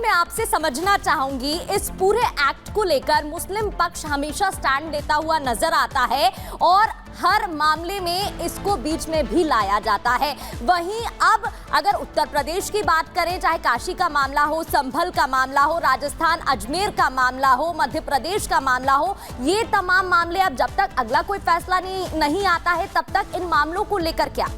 मैं आपसे समझना चाहूंगी, इस पूरे एक्ट को लेकर मुस्लिम पक्ष हमेशा स्टैंड लेता हुआ नजर आता है और हर मामले में इसको बीच में भी लाया जाता है। वहीं अब अगर उत्तर प्रदेश की बात करें, चाहे काशी का मामला हो, संभल का मामला हो, राजस्थान अजमेर का मामला हो, मध्य प्रदेश का मामला हो, ये तमाम मामले अब जब तक अगला कोई फैसला नहीं आता है तब तक इन मामलों को लेकर क्या?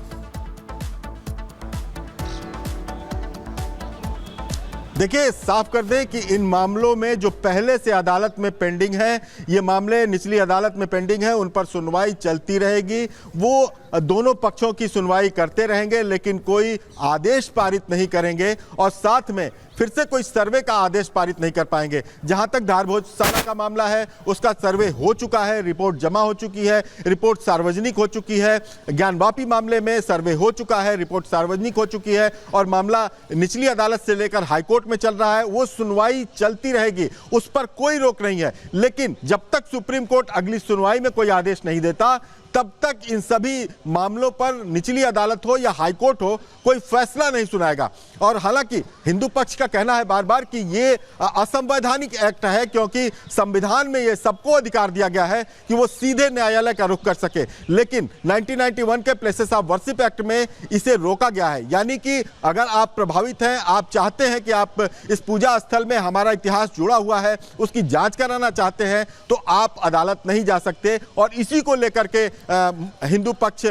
देखिए, साफ कर दें कि इन मामलों में जो पहले से अदालत में पेंडिंग है, ये मामले निचली अदालत में पेंडिंग है, उन पर सुनवाई चलती रहेगी। वो दोनों पक्षों की सुनवाई करते रहेंगे, लेकिन कोई आदेश पारित नहीं करेंगे और साथ में फिर से कोई सर्वे का आदेश पारित नहीं कर पाएंगे। जहां तक धार भोजशाला का मामला है, उसका सर्वे हो चुका है, रिपोर्ट जमा हो चुकी है, रिपोर्ट सार्वजनिक हो चुकी है। ज्ञानवापी मामले में सर्वे हो चुका है, रिपोर्ट सार्वजनिक हो चुकी है और मामला निचली अदालत से लेकर हाईकोर्ट में चल रहा है। वो सुनवाई चलती रहेगी, उस पर कोई रोक नहीं है। लेकिन जब तक सुप्रीम कोर्ट अगली सुनवाई में कोई आदेश नहीं देता, तब तक इन सभी मामलों पर निचली अदालत हो या हाईकोर्ट हो, कोई फैसला नहीं सुनाएगा। और हालांकि हिंदू पक्ष का कहना है बार बार कि ये असंवैधानिक एक्ट है, क्योंकि संविधान में ये सबको अधिकार दिया गया है कि वो सीधे न्यायालय का रुख कर सके। लेकिन 1991 के प्लेसेस ऑफ वर्शिप एक्ट में इसे रोका गया है, यानी कि अगर आप प्रभावित हैं, आप चाहते हैं कि आप इस पूजा स्थल में हमारा इतिहास जुड़ा हुआ है, उसकी जांच कराना चाहते हैं, तो आप अदालत नहीं जा सकते। और इसी को लेकर के हिंदू पक्ष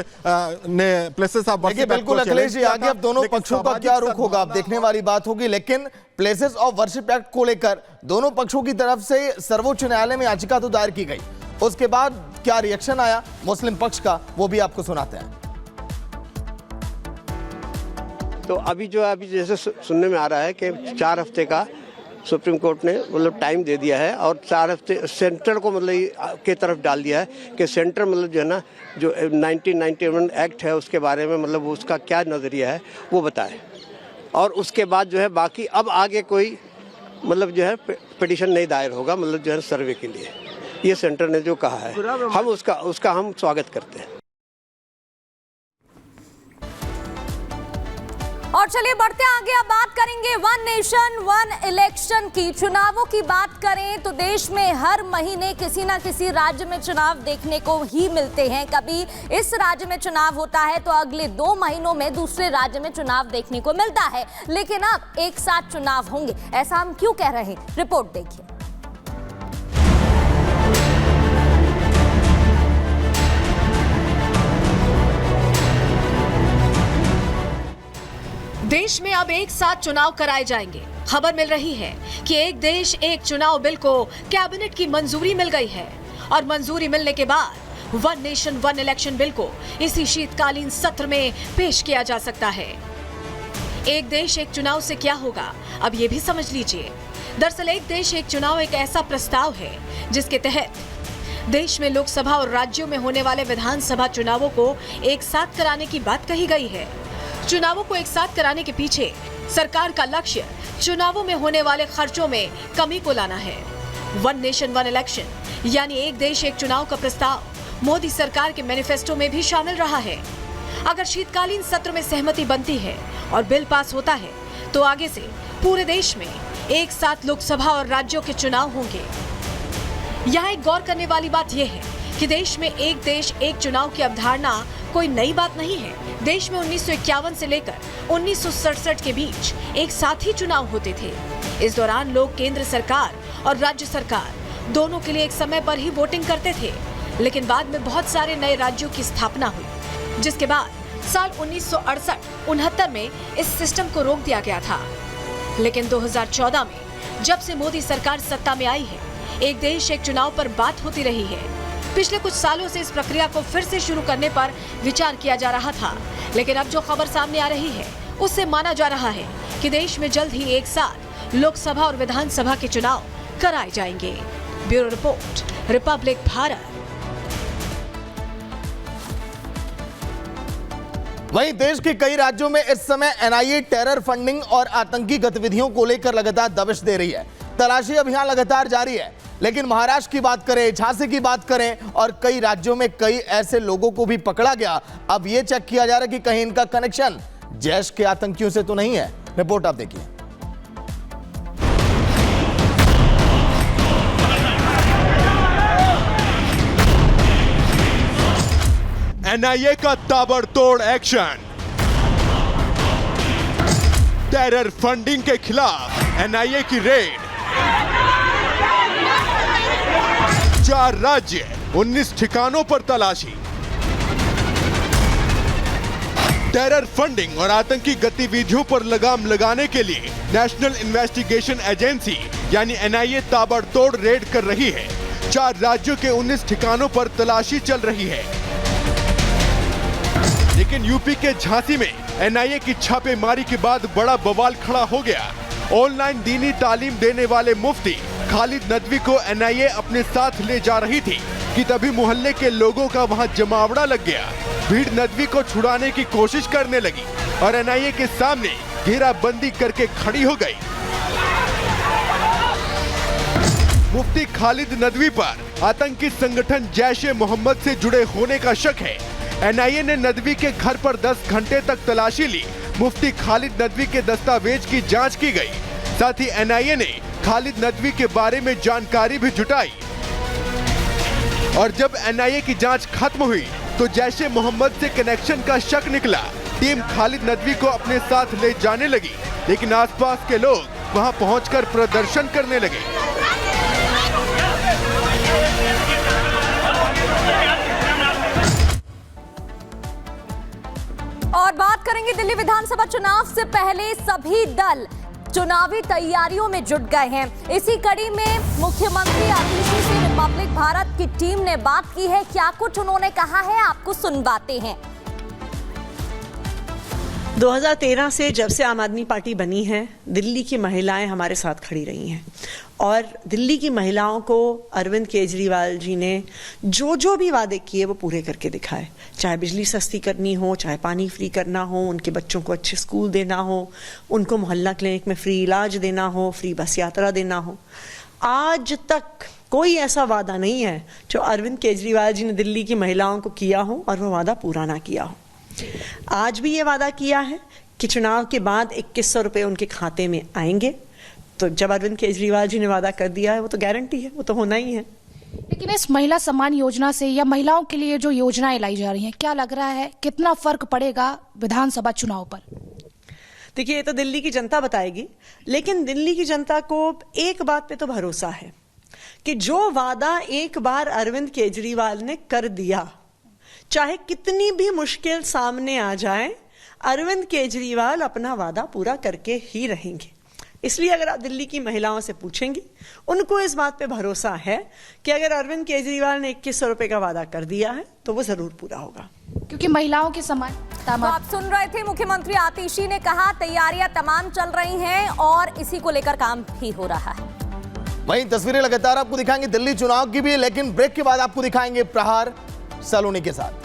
ने प्लेसेस ऑफ वर्शिप, बिल्कुल अखिलेश जी, आगे अब दोनों पक्षों का क्या रुख होगा, अब देखने वाली बात होगी। लेकिन प्लेसेस ऑफ वर्शिप एक्ट को लेकर दोनों पक्षों की तरफ से सर्वोच्च न्यायालय में याचिका तो दायर की गई, उसके बाद क्या रिएक्शन आया मुस्लिम पक्ष का, वो भी आपको सुनाते हैं। तो अभी जैसे सुनने में आ रहा है कि 4 हफ्ते का सुप्रीम कोर्ट ने मतलब टाइम दे दिया है और 4 हफ्ते सेंटर को मतलब के तरफ डाल दिया है कि सेंटर मतलब जो है ना, जो 1991 एक्ट है उसके बारे में मतलब उसका क्या नज़रिया है वो बताए। और उसके बाद जो है बाकी अब आगे कोई मतलब जो है पिटीशन नहीं दायर होगा, मतलब जो है सर्वे के लिए। ये सेंटर ने जो कहा है, हम उसका हम स्वागत करते हैं। और चलिए बढ़ते आगे, अब बात करेंगे वन नेशन वन इलेक्शन की। चुनावों की बात करें तो देश में हर महीने किसी ना किसी राज्य में चुनाव देखने को ही मिलते हैं। कभी इस राज्य में चुनाव होता है तो अगले 2 महीनों में दूसरे राज्य में चुनाव देखने को मिलता है। लेकिन अब एक साथ चुनाव होंगे, ऐसा हम क्यों कह रहे हैं? रिपोर्ट देखिए। देश में अब एक साथ चुनाव कराए जाएंगे। खबर मिल रही है कि एक देश एक चुनाव बिल को कैबिनेट की मंजूरी मिल गई है और मंजूरी मिलने के बाद one nation one election bill को इसी शीतकालीन सत्र में पेश किया जा सकता है। एक देश एक चुनाव से क्या होगा, अब ये भी समझ लीजिए। दरअसल एक देश एक चुनाव एक ऐसा प्रस्ताव है जिसके तहत देश में लोकसभा और राज्यों में होने वाले विधानसभा चुनावों को एक साथ कराने की बात कही गई है। चुनावों को एक साथ कराने के पीछे सरकार का लक्ष्य चुनावों में होने वाले खर्चों में कमी को लाना है। वन नेशन वन इलेक्शन यानी एक देश एक चुनाव का प्रस्ताव मोदी सरकार के मैनिफेस्टो में भी शामिल रहा है। अगर शीतकालीन सत्र में सहमति बनती है और बिल पास होता है तो आगे से पूरे देश में एक साथ लोकसभा और राज्यों के चुनाव होंगे। यहाँ एक गौर करने वाली बात यह है कि देश में एक देश एक चुनाव की अवधारणा कोई नई बात नहीं है। देश में 1951 से लेकर 1967 के बीच एक साथ ही चुनाव होते थे। इस दौरान लोग केंद्र सरकार और राज्य सरकार दोनों के लिए एक समय पर ही वोटिंग करते थे। लेकिन बाद में बहुत सारे नए राज्यों की स्थापना हुई, जिसके बाद साल 1968-69 में इस सिस्टम को रोक दिया गया था। लेकिन 2014 में जब से मोदी सरकार सत्ता में आई है, एक देश एक चुनाव पर बात होती रही है। पिछले कुछ सालों से इस प्रक्रिया को फिर से शुरू करने पर विचार किया जा रहा था, लेकिन अब जो खबर सामने आ रही है उससे माना जा रहा है कि देश में जल्द ही एक साथ लोकसभा और विधानसभा के चुनाव कराए जाएंगे। Bureau report, Republic Bharat. वहीं देश के कई राज्यों में इस समय एनआईए टेरर फंडिंग और आतंकी गतिविधियों को लेकर लगातार दबिश दे रही है। तलाशी अभियान लगातार जारी है। लेकिन महाराष्ट्र की बात करें, झांसी की बात करें और कई राज्यों में कई ऐसे लोगों को भी पकड़ा गया। अब यह चेक किया जा रहा है कि कहीं इनका कनेक्शन जैश के आतंकियों से तो नहीं है। रिपोर्ट आप देखिए। एनआईए का ताबड़तोड़ एक्शन। टेरर फंडिंग के खिलाफ एनआईए की रेड। 4 राज्य 19 ठिकानों पर तलाशी। टेरर फंडिंग और आतंकी गतिविधियों पर लगाम लगाने के लिए नेशनल इन्वेस्टिगेशन एजेंसी यानी एनआईए ताबड़तोड़ रेड कर रही है। 4 राज्यों के 19 ठिकानों पर तलाशी चल रही है। लेकिन यूपी के झांसी में एनआईए की छापेमारी के बाद बड़ा बवाल खड़ा हो गया। ऑनलाइन दीनी तालीम देने वाले मुफ्ती खालिद नदवी को एनआईए अपने साथ ले जा रही थी कि तभी मोहल्ले के लोगों का वहां जमावड़ा लग गया। भीड़ नदवी को छुड़ाने की कोशिश करने लगी और एनआईए के सामने घेराबंदी करके खड़ी हो गई। मुफ्ती खालिद नदवी पर आतंकी संगठन जैश-ए-मोहम्मद से जुड़े होने का शक है। एनआईए ने नदवी के घर पर 10 घंटे तक तलाशी ली। मुफ्ती खालिद नदवी के दस्तावेज की जांच की गई। साथ ही एनआईए ने खालिद नदवी के बारे में जानकारी भी जुटाई। और जब एनआईए की जांच खत्म हुई तो जैश-ए-मोहम्मद से कनेक्शन का शक निकला। टीम खालिद नदवी को अपने साथ ले जाने लगी, लेकिन आसपास के लोग वहां पहुंचकर प्रदर्शन करने लगे। और बात करेंगे दिल्ली विधानसभा चुनाव से पहले सभी दल चुनावी तैयारियों में जुट गए हैं। इसी कड़ी में मुख्यमंत्री आतिशी से रिपब्लिक भारत की टीम ने बात की है। क्या कुछ उन्होंने कहा है, आपको सुनवाते हैं। 2013 से जब से आम आदमी पार्टी बनी है, दिल्ली की महिलाएं हमारे साथ खड़ी रही हैं और दिल्ली की महिलाओं को अरविंद केजरीवाल जी ने जो भी वादे किए वो पूरे करके दिखाए। चाहे बिजली सस्ती करनी हो, चाहे पानी फ्री करना हो, उनके बच्चों को अच्छे स्कूल देना हो, उनको मोहल्ला क्लिनिक में फ्री इलाज देना हो, फ्री बस यात्रा देना हो। आज तक कोई ऐसा वादा नहीं है जो अरविंद केजरीवाल जी ने दिल्ली की महिलाओं को किया हो और वो वादा पूरा ना किया हो। आज भी ये वादा किया है कि चुनाव के बाद 2100 रुपए उनके खाते में आएंगे। तो जब अरविंद केजरीवाल जी ने वादा कर दिया है वो तो गारंटी है, वो तो होना ही है। लेकिन इस महिला सम्मान योजना से या महिलाओं के लिए जो योजनाएं लाई जा रही हैं, क्या लग रहा है कितना फर्क पड़ेगा विधानसभा चुनाव पर? देखिए, ये तो दिल्ली की जनता बताएगी, लेकिन दिल्ली की जनता को एक बात पे तो भरोसा है कि जो वादा एक बार अरविंद केजरीवाल ने कर दिया, चाहे कितनी भी मुश्किल सामने आ जाए, अरविंद केजरीवाल अपना वादा पूरा करके ही रहेंगे। इसलिए अगर आप दिल्ली की महिलाओं से पूछेंगे, उनको इस बात पे भरोसा है कि अगर अरविंद केजरीवाल ने 2100 रुपए का वादा कर दिया है तो वो जरूर पूरा होगा, क्योंकि महिलाओं के समान। तो आप सुन रहे थे, मुख्यमंत्री आतिशी ने कहा तैयारियां तमाम चल रही हैं और इसी को लेकर काम भी हो रहा है। वहीं तस्वीरें लगातार आपको दिखाएंगे दिल्ली चुनाव की भी, लेकिन ब्रेक के बाद आपको दिखाएंगे प्रहार सलोनी के साथ।